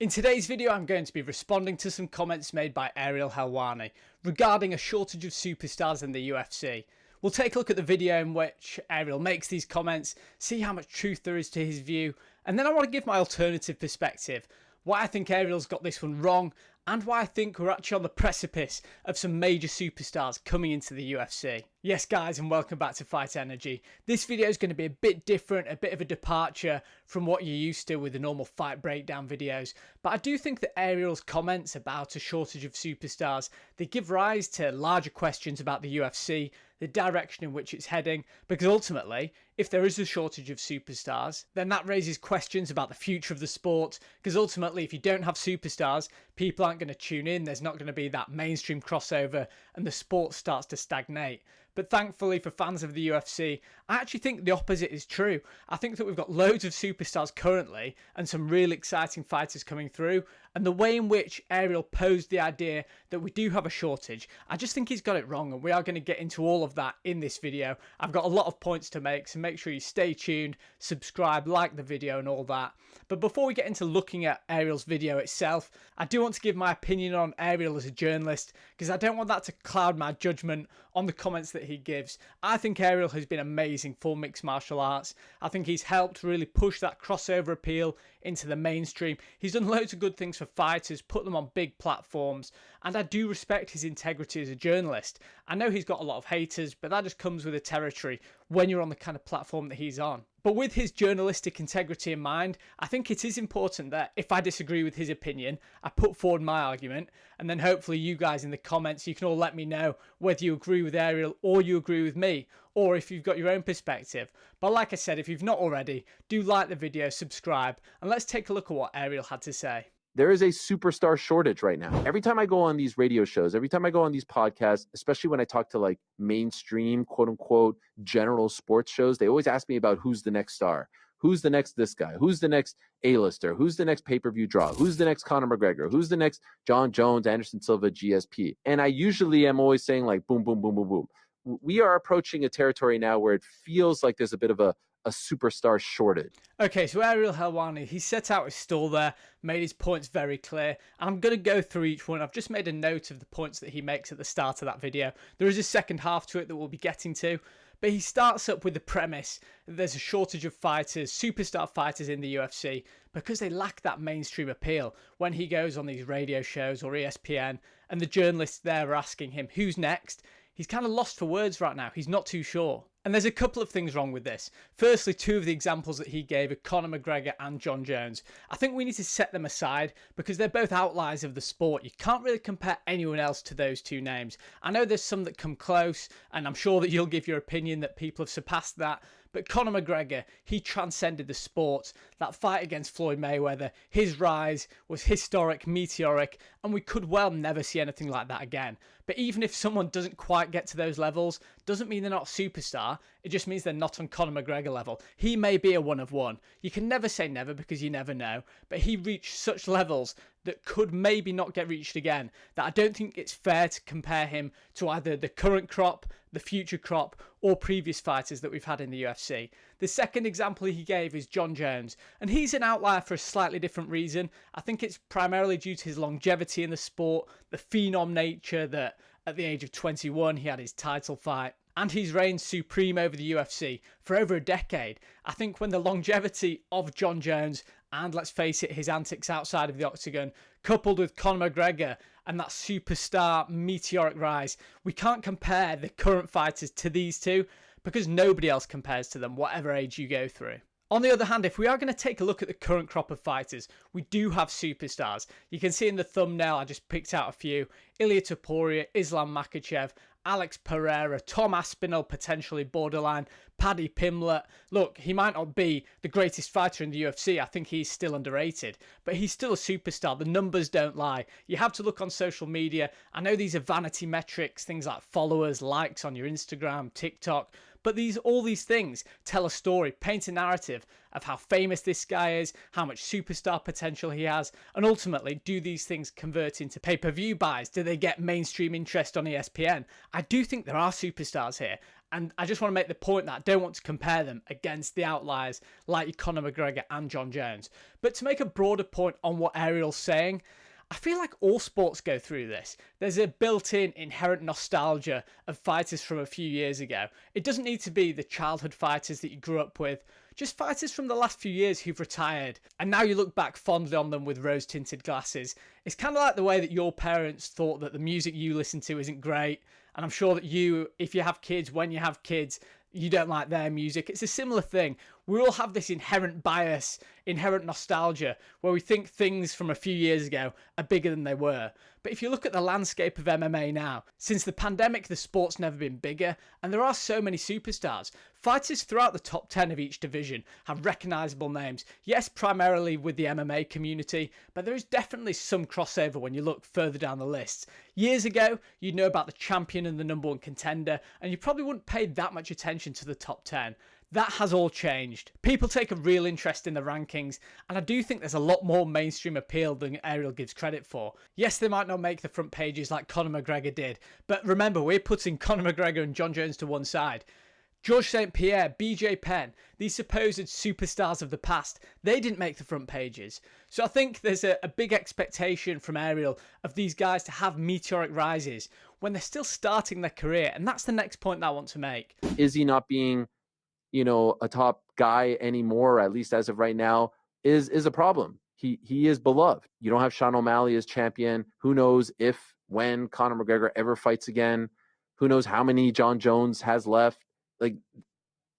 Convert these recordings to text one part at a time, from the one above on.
In today's video, I'm going to be responding to some comments made by Ariel Helwani regarding a shortage of superstars in the UFC. We'll take a look at the video in which Ariel makes these comments, see how much truth there is to his view, and then I want to give my alternative perspective, why I think Ariel's got this one wrong, and why I think we're actually on the precipice of some major superstars coming into the UFC. Yes guys, and welcome back to Fight Energy. This video is going to be a bit different, a bit of a departure from what you're used to with the normal fight breakdown videos, but I do think that Ariel's comments about a shortage of superstars, they give rise to larger questions about the UFC, the direction in which it's heading, because ultimately, if there is a shortage of superstars, then that raises questions about the future of the sport, because ultimately if you don't have superstars, people aren't going to tune in, there's not going to be that mainstream crossover, and the sport starts to stagnate. But thankfully for fans of the UFC, I actually think the opposite is true. I think that we've got loads of superstars currently and some really exciting fighters coming through. And the way in which Ariel posed the idea that we do have a shortage, I just think he's got it wrong. And we are going to get into all of that in this video. I've got a lot of points to make, so make sure you stay tuned, subscribe, like the video and all that. But before we get into looking at Ariel's video itself, I do want to give my opinion on Ariel as a journalist, because I don't want that to cloud my judgment on the comments that he gives. I think Ariel has been amazing for mixed martial arts. I think he's helped really push that crossover appeal into the mainstream. He's done loads of good things for fighters, put them on big platforms, and I do respect his integrity as a journalist. I know he's got a lot of haters, but that just comes with the territory when you're on the kind of platform that he's on. But with his journalistic integrity in mind, I think it is important that if I disagree with his opinion, I put forward my argument, and then hopefully you guys in the comments, you can all let me know whether you agree with Ariel or you agree with me, or if you've got your own perspective. But like I said, if you've not already, do like the video, subscribe, and let's take a look at what Ariel had to say. There is a superstar shortage right now. Every time I go on these radio shows, every time I go on these podcasts, especially when I talk to like mainstream, quote unquote, general sports shows, they always ask me about who's the next star. Who's the next this guy? Who's the next A-lister? Who's the next pay-per-view draw? Who's the next Conor McGregor? Who's the next John Jones, Anderson Silva, GSP? And I usually am always saying like boom, boom, boom, boom, boom. We are approaching a territory now where it feels like there's a bit of a superstar shortage. Okay, so Ariel Helwani, he set out his stall there, made his points very clear, and I'm going to go through each one. I've just made a note of the points that he makes at the start of that video. There is a second half to it that we'll be getting to, but he starts up with the premise that there's a shortage of fighters, superstar fighters in the UFC, because they lack that mainstream appeal. When he goes on these radio shows or ESPN, and the journalists there are asking him, who's next? He's kind of lost for words right now. He's not too sure. And there's a couple of things wrong with this. Firstly, two of the examples that he gave are Conor McGregor and John Jones. I think we need to set them aside because they're both outliers of the sport. You can't really compare anyone else to those two names. I know there's some that come close, and I'm sure that you'll give your opinion that people have surpassed that. But Conor McGregor, he transcended the sport. That fight against Floyd Mayweather, his rise was historic, meteoric, and we could well never see anything like that again. But even if someone doesn't quite get to those levels, doesn't mean they're not a superstar. It just means they're not on Conor McGregor level. He may be a one of one. You can never say never because you never know. But he reached such levels that could maybe not get reached again, that I don't think it's fair to compare him to either the current crop, the future crop, or previous fighters that we've had in the UFC. The second example he gave is John Jones, and he's an outlier for a slightly different reason. I think it's primarily due to his longevity in the sport, the phenom nature that at the age of 21 he had his title fight, and he's reigned supreme over the UFC for over a decade. I think when the longevity of John Jones and, let's face it, his antics outside of the octagon, coupled with Conor McGregor and that superstar meteoric rise, we can't compare the current fighters to these two because nobody else compares to them, whatever age you go through. On the other hand, if we are going to take a look at the current crop of fighters, we do have superstars. You can see in the thumbnail, I just picked out a few. Ilia Topuria, Islam Makhachev, Alex Pereira, Tom Aspinall, potentially borderline, Paddy Pimblett. Look, he might not be the greatest fighter in the UFC. I think he's still underrated, but he's still a superstar. The numbers don't lie. You have to look on social media. I know these are vanity metrics, things like followers, likes on your Instagram, TikTok, but all these things tell a story, paint a narrative of how famous this guy is, how much superstar potential he has, and ultimately, do these things convert into pay-per-view buys? Do they get mainstream interest on ESPN? I do think there are superstars here. And I just want to make the point that I don't want to compare them against the outliers like Conor McGregor and Jon Jones. But to make a broader point on what Ariel's saying, I feel like all sports go through this. There's a built-in inherent nostalgia of fighters from a few years ago. It doesn't need to be the childhood fighters that you grew up with, just fighters from the last few years who've retired. And now you look back fondly on them with rose-tinted glasses. It's kind of like the way that your parents thought that the music you listen to isn't great. And I'm sure that you, if you have kids, when you have kids, you don't like their music. It's a similar thing. We all have this inherent bias, inherent nostalgia, where we think things from a few years ago are bigger than they were. But if you look at the landscape of MMA now, since the pandemic, the sport's never been bigger, and there are so many superstars. Fighters throughout the top 10 of each division have recognisable names. Yes, primarily with the MMA community, but there is definitely some crossover when you look further down the list. Years ago, you'd know about the champion and the number one contender, and you probably wouldn't pay that much attention to the top 10. That has all changed. People take a real interest in the rankings, and I do think there's a lot more mainstream appeal than Ariel gives credit for. Yes, they might not make the front pages like Conor McGregor did, but remember, we're putting Conor McGregor and Jon Jones to one side. Georges St. Pierre, BJ Penn, these supposed superstars of the past, they didn't make the front pages. So I think there's a big expectation from Ariel of these guys to have meteoric rises when they're still starting their career, and that's the next point that I want to make. Is he not being, a top guy anymore, at least as of right now, is a problem. He is beloved. You don't have Sean O'Malley as champion. Who knows when Conor McGregor ever fights again? Who knows how many Jon Jones has left? Like,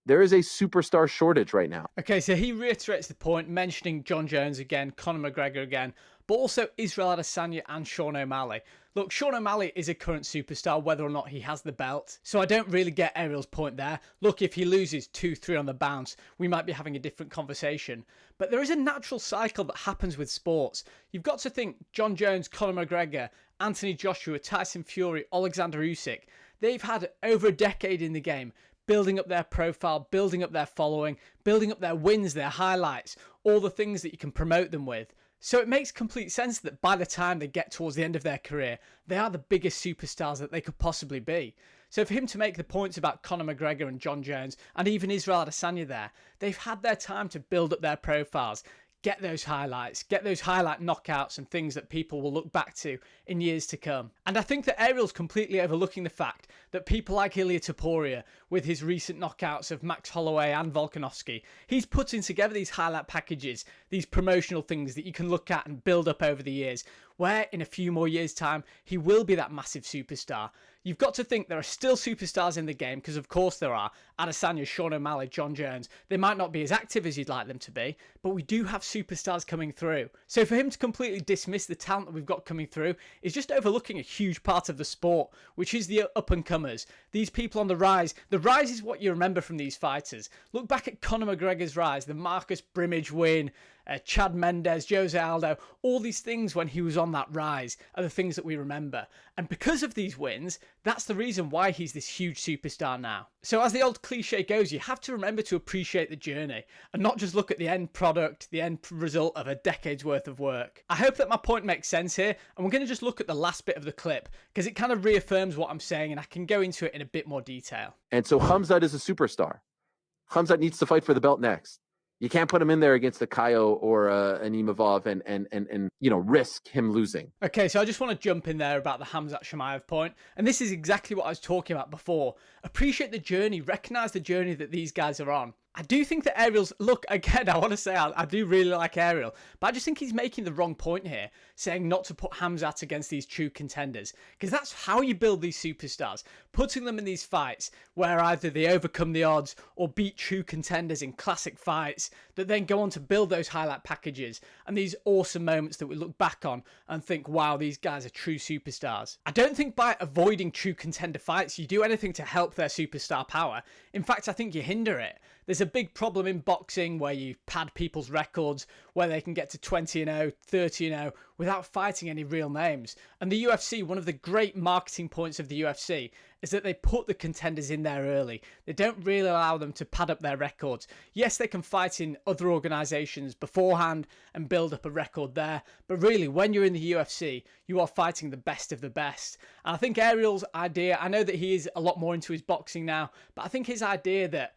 there is a superstar shortage right now. Okay, so he reiterates the point, mentioning Jon Jones again, Conor McGregor again, but also Israel Adesanya and Sean O'Malley. Look, Sean O'Malley is a current superstar, whether or not he has the belt. So I don't really get Ariel's point there. Look, if he loses 2-3 on the bounce, we might be having a different conversation. But there is a natural cycle that happens with sports. You've got to think Jon Jones, Conor McGregor, Anthony Joshua, Tyson Fury, Alexander Usyk. They've had over a decade in the game, building up their profile, building up their following, building up their wins, their highlights, all the things that you can promote them with. So it makes complete sense that by the time they get towards the end of their career, they are the biggest superstars that they could possibly be. So for him to make the points about Conor McGregor and Jon Jones, and even Israel Adesanya there, they've had their time to build up their profiles, get those highlights, get those highlight knockouts and things that people will look back to in years to come. And I think that Ariel's completely overlooking the fact that people like Ilia Topuria, with his recent knockouts of Max Holloway and Volkanovski, he's putting together these highlight packages, these promotional things that you can look at and build up over the years, where in a few more years' time, he will be that massive superstar. You've got to think there are still superstars in the game, because of course there are. Adesanya, Sean O'Malley, Jon Jones. They might not be as active as you'd like them to be, but we do have superstars coming through. So for him to completely dismiss the talent that we've got coming through is just overlooking a huge part of the sport, which is the up-and-comers. These people on the rise. The rise is what you remember from these fighters. Look back at Conor McGregor's rise, the Marcus Brimage win, Chad Mendes, Jose Aldo, all these things when he was on that rise are the things that we remember. And because of these wins, that's the reason why he's this huge superstar now. So as the old cliche goes, you have to remember to appreciate the journey and not just look at the end product, the end result of a decade's worth of work. I hope that my point makes sense here, and we're going to just look at the last bit of the clip because it kind of reaffirms what I'm saying and I can go into it in a bit more detail. And so Khamzat is a superstar. Khamzat needs to fight for the belt next. You can't put him in there against a Kaio or an Imavov and risk him losing. Okay, so I just want to jump in there about the Khamzat Chimaev point. And this is exactly what I was talking about before. Appreciate the journey, recognise the journey that these guys are on. I do think that Ariel's... Look, again, I want to say I do really like Ariel, but I just think he's making the wrong point here, saying not to put Khamzat against these true contenders, because that's how you build these superstars, putting them in these fights where either they overcome the odds or beat true contenders in classic fights that then go on to build those highlight packages and these awesome moments that we look back on and think, wow, these guys are true superstars. I don't think by avoiding true contender fights you do anything to help their superstar power. In fact, I think you hinder it. There's a big problem in boxing where you pad people's records, where they can get to 20-0, 30-0 without fighting any real names. And the UFC, one of the great marketing points of the UFC is that they put the contenders in there early. They don't really allow them to pad up their records. Yes, they can fight in other organisations beforehand and build up a record there, but really, when you're in the UFC, you are fighting the best of the best. And I think Ariel's idea, I know that he is a lot more into his boxing now, but I think his idea that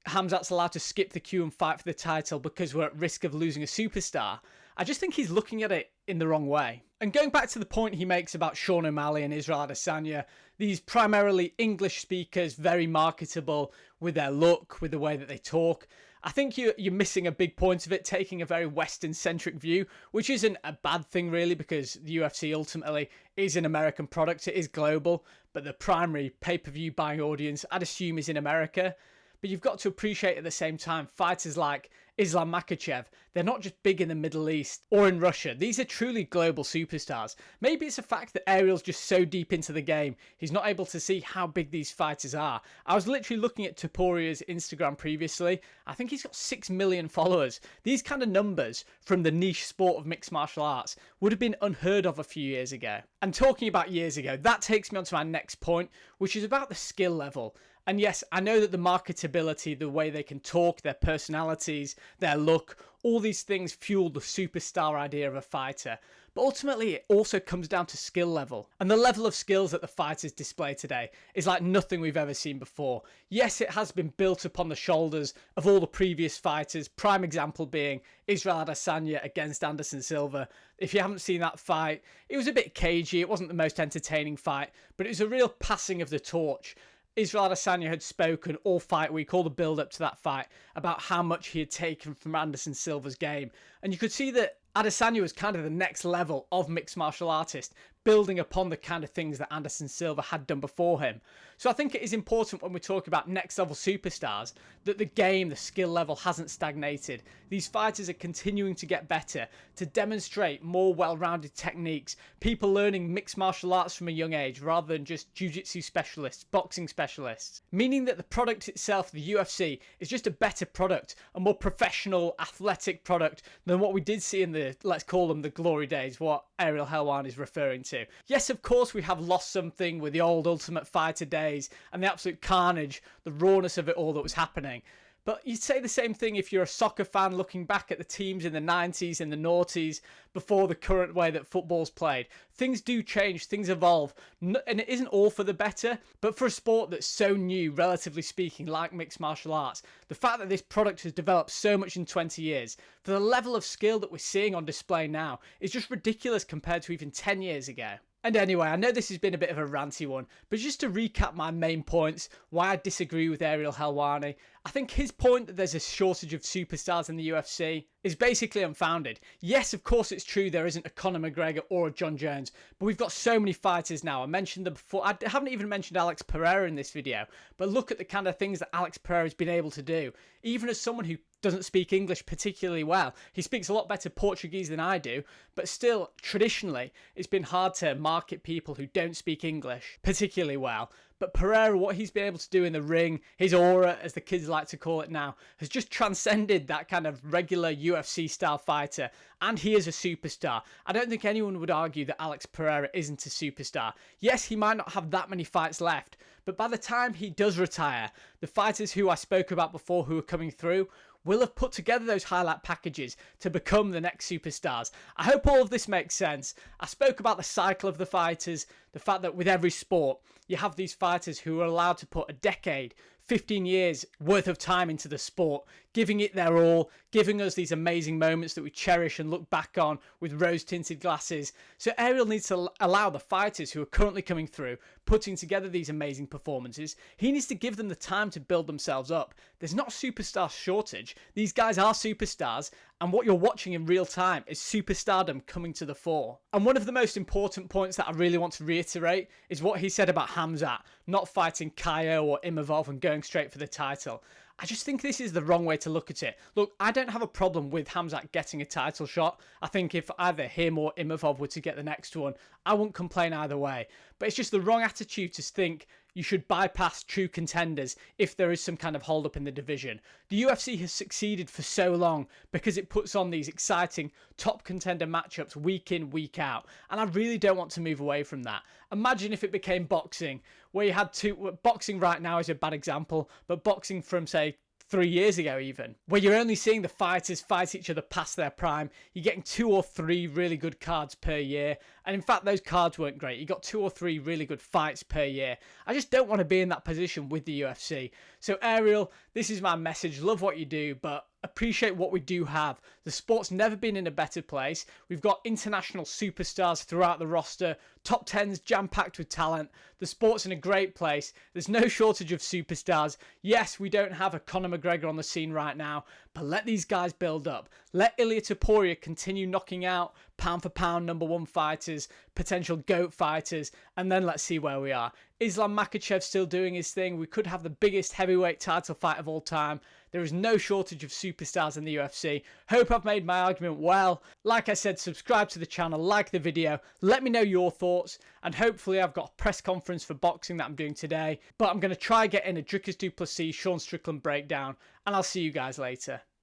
Khamzat's allowed to skip the queue and fight for the title because we're at risk of losing a superstar, I just think he's looking at it in the wrong way. And going back to the point he makes about Sean O'Malley and Israel Adesanya, these primarily English speakers, very marketable with their look, with the way that they talk, I think you're missing a big point of it, taking a very Western-centric view, which isn't a bad thing really, because the UFC ultimately is an American product, it is global, but the primary pay-per-view buying audience, I'd assume, is in America. But you've got to appreciate at the same time, fighters like Islam Makhachev, they're not just big in the Middle East or in Russia. These are truly global superstars. Maybe it's a fact that Ariel's just so deep into the game, he's not able to see how big these fighters are. I was literally looking at Topuria's Instagram previously. I think he's got 6 million followers. These kind of numbers from the niche sport of mixed martial arts would have been unheard of a few years ago. And talking about years ago, that takes me on to my next point, which is about the skill level. And yes, I know that the marketability, the way they can talk, their personalities, their look, all these things fuel the superstar idea of a fighter. But ultimately, it also comes down to skill level. And the level of skills that the fighters display today is like nothing we've ever seen before. Yes, it has been built upon the shoulders of all the previous fighters, prime example being Israel Adesanya against Anderson Silva. If you haven't seen that fight, it was a bit cagey, it wasn't the most entertaining fight, but it was a real passing of the torch. Israel Adesanya had spoken all fight week, all the build-up to that fight, about how much he had taken from Anderson Silva's game. And you could see that Adesanya was kind of the next level of mixed martial artist, building upon the kind of things that Anderson Silva had done before him. So I think it is important when we talk about next level superstars that the game, the skill level hasn't stagnated. These fighters are continuing to get better, to demonstrate more well-rounded techniques, people learning mixed martial arts from a young age rather than just jiu-jitsu specialists, boxing specialists. Meaning that the product itself, the UFC, is just a better product, a more professional, athletic product than what we did see in the, let's call them the glory days, what Ariel Helwani is referring to. Yes, of course, we have lost something with the old Ultimate Fighter days and the absolute carnage, the rawness of it all that was happening. But you'd say the same thing if you're a soccer fan looking back at the teams in the 90s and the noughties before the current way that football's played. Things do change, things evolve, and it isn't all for the better, but for a sport that's so new, relatively speaking, like mixed martial arts, the fact that this product has developed so much in 20 years, for the level of skill that we're seeing on display now, is just ridiculous compared to even 10 years ago. And anyway, I know this has been a bit of a ranty one, but just to recap my main points, why I disagree with Ariel Helwani, I think his point that there's a shortage of superstars in the UFC is basically unfounded. Yes, of course it's true there isn't a Conor McGregor or a John Jones, but we've got so many fighters now. I mentioned them before. I haven't even mentioned Alex Pereira in this video, but look at the kind of things that Alex Pereira's been able to do. Even as someone who doesn't speak English particularly well. He speaks a lot better Portuguese than I do, but still, traditionally, it's been hard to market people who don't speak English particularly well. But Pereira, what he's been able to do in the ring, his aura, as the kids like to call it now, has just transcended that kind of regular UFC-style fighter, and he is a superstar. I don't think anyone would argue that Alex Pereira isn't a superstar. Yes, he might not have that many fights left, but by the time he does retire, the fighters who I spoke about before who are coming through will have put together those highlight packages to become the next superstars. I hope all of this makes sense. I spoke about the cycle of the fighters, the fact that with every sport, you have these fighters who are allowed to put a decade, 15 years worth of time into the sport, giving it their all, giving us these amazing moments that we cherish and look back on with rose-tinted glasses. So Ariel needs to allow the fighters who are currently coming through, putting together these amazing performances, he needs to give them the time to build themselves up. There's not a superstar shortage. These guys are superstars, and what you're watching in real time is superstardom coming to the fore. And one of the most important points that I really want to reiterate is what he said about Khamzat not fighting Kaio or Imavov and going straight for the title. I just think this is the wrong way to look at it. Look, I don't have a problem with Khamzat getting a title shot. I think if either him or Imavov were to get the next one, I wouldn't complain either way. But it's just the wrong attitude to think you should bypass true contenders if there is some kind of hold up in the division. The UFC has succeeded for so long because it puts on these exciting top contender matchups week in, week out. And I really don't want to move away from that. Imagine if it became boxing, where you had boxing right now is a bad example, but boxing from, say, 3 years ago even, where you're only seeing the fighters fight each other past their prime. You're getting 2 or 3 really good cards per year. And in fact, those cards weren't great. You got 2 or 3 really good fights per year. I just don't want to be in that position with the UFC. So Ariel, this is my message. Love what you do, but appreciate what we do have. The sport's never been in a better place. We've got international superstars throughout the roster, top 10s jam-packed with talent. The sport's in a great place. There's no shortage of superstars. Yes, we don't have a Conor McGregor on the scene right now, but let these guys build up. Let Ilia Topuria continue knocking out pound for pound #1 fighters, potential GOAT fighters, and then let's see where we are. Islam Makhachev still doing his thing. We could have the biggest heavyweight title fight of all time. There is no shortage of superstars in the UFC. Hope I've made my argument well. Like I said, subscribe to the channel, like the video, let me know your thoughts, and hopefully I've got a press conference for boxing that I'm doing today. But I'm going to try get in a Dricus du Plessis, Sean Strickland breakdown, and I'll see you guys later.